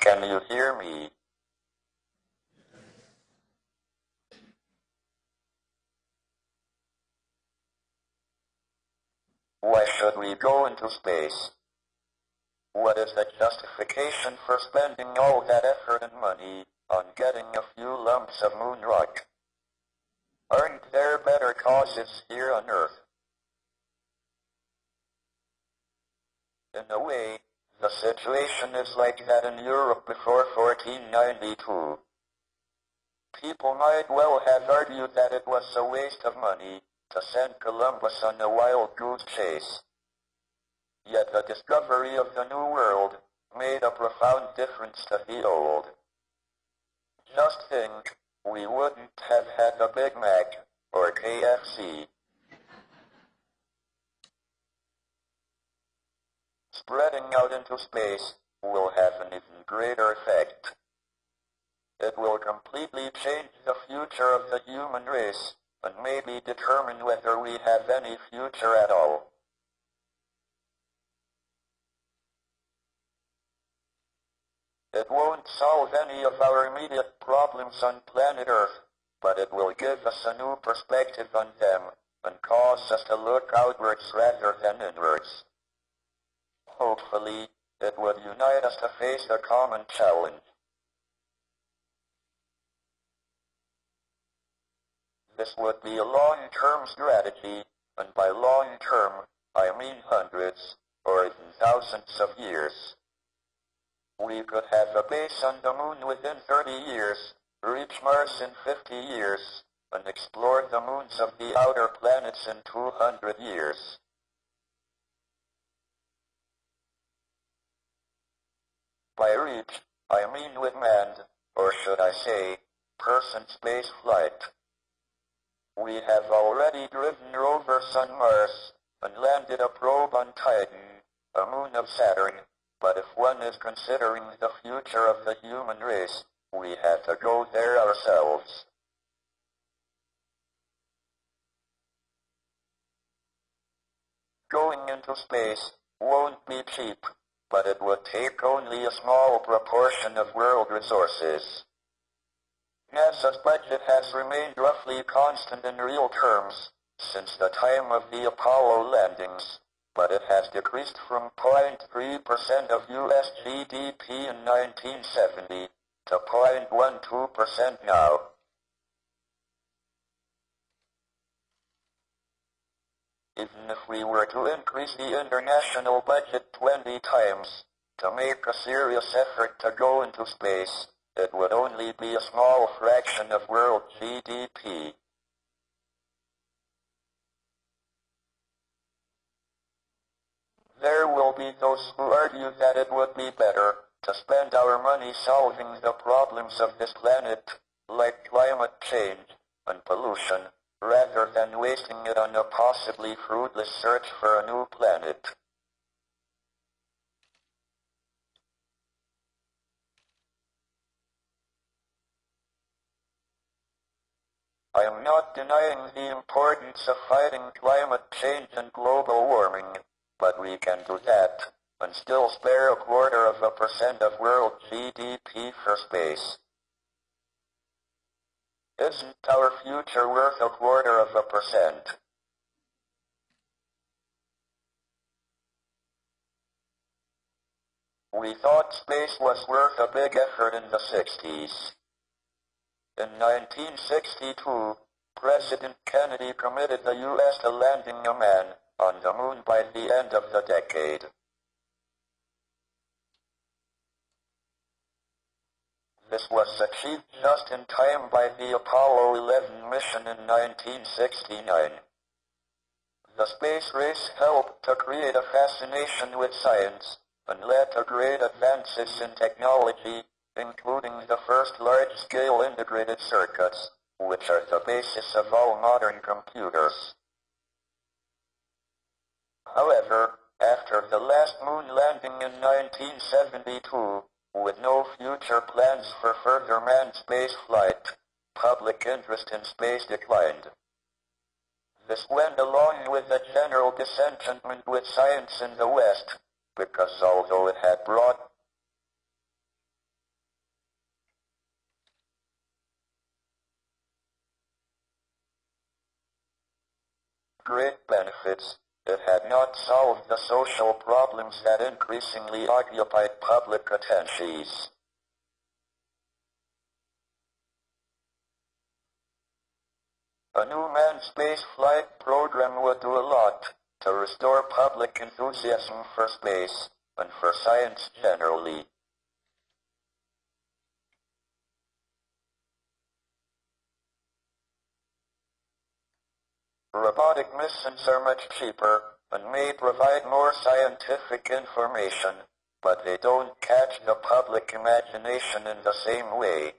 Can you hear me? Why should we go into space? What is the justification for spending all that effort and money on getting a few lumps of moon rock? Aren't there better causes here on Earth? In a way, the situation is like that in Europe before 1492. People might well have argued that it was a waste of money to send Columbus on a wild goose chase. Yet the discovery of the New World made a profound difference to the old. Just think, we wouldn't have had a Big Mac or KFC. Spreading out into space will have an even greater effect. It will completely change the future of the human race and maybe determine whether we have any future at all. It won't solve any of our immediate problems on planet Earth, but it will give us a new perspective on them and cause us to look outwards rather than inwards. Hopefully, it would unite us to face a common challenge. This would be a long-term strategy, and by long-term, I mean hundreds, or even thousands of years. We could have a base on the moon within 30 years, reach Mars in 50 years, and explore the moons of the outer planets in 200 years. By reach, I mean with manned, or should I say, person space flight. We have already driven rovers on Mars, and landed a probe on Titan, a moon of Saturn, but if one is considering the future of the human race, we have to go there ourselves. Going into space won't be cheap, but it would take only a small proportion of world resources. NASA's budget has remained roughly constant in real terms since the time of the Apollo landings, but it has decreased from 0.3% of U.S. GDP in 1970 to 0.12% now. Even if we were to increase the international budget 20 times to make a serious effort to go into space, it would only be a small fraction of world GDP. There will be those who argue that it would be better to spend our money solving the problems of this planet, like climate change and pollution, rather than wasting it on a possibly fruitless search for a new planet. I am not denying the importance of fighting climate change and global warming, but we can do that and still spare 0.25% of world GDP for space. Isn't our future worth 0.25%? We thought space was worth a big effort in the 60s. In 1962, President Kennedy committed the U.S. to landing a man on the moon by the end of the decade. This was achieved just in time by the Apollo 11 mission in 1969. The space race helped to create a fascination with science and led to great advances in technology, including the first large-scale integrated circuits, which are the basis of all modern computers. However, after the last moon landing in 1972, with no future plans for further manned space flight, public interest in space declined. This went along with a general disenchantment with science in the West, because although it had brought great benefits, it had not solved the social problems that increasingly occupied public attentions. A new manned space flight program would do a lot to restore public enthusiasm for space and for science generally. Robotic missions are much cheaper and may provide more scientific information, but they don't catch the public imagination in the same way.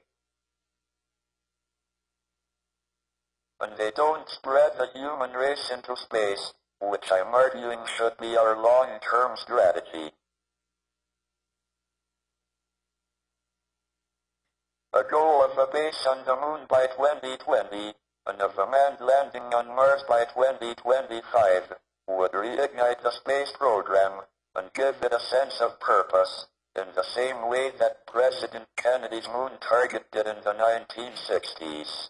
And they don't spread the human race into space, which I'm arguing should be our long-term strategy. A goal of a base on the moon by 2020, and of a manned landing on Mars by 2025, would reignite the space program and give it a sense of purpose, in the same way that President Kennedy's moon target did in the 1960s.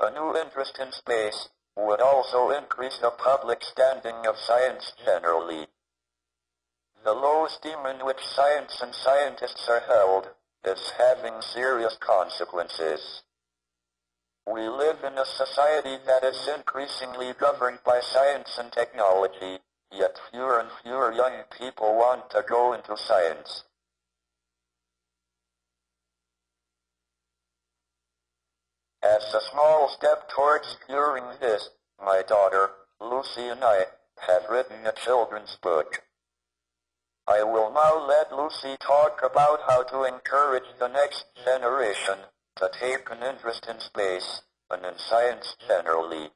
A new interest in space would also increase the public standing of science generally. The low esteem in which science and scientists are held is having serious consequences. We live in a society that is increasingly governed by science and technology, yet fewer and fewer young people want to go into science. As a small step towards curing this, my daughter, Lucy, and I have written a children's book. I will now let Lucy talk about how to encourage the next generation to take an interest in space and in science generally.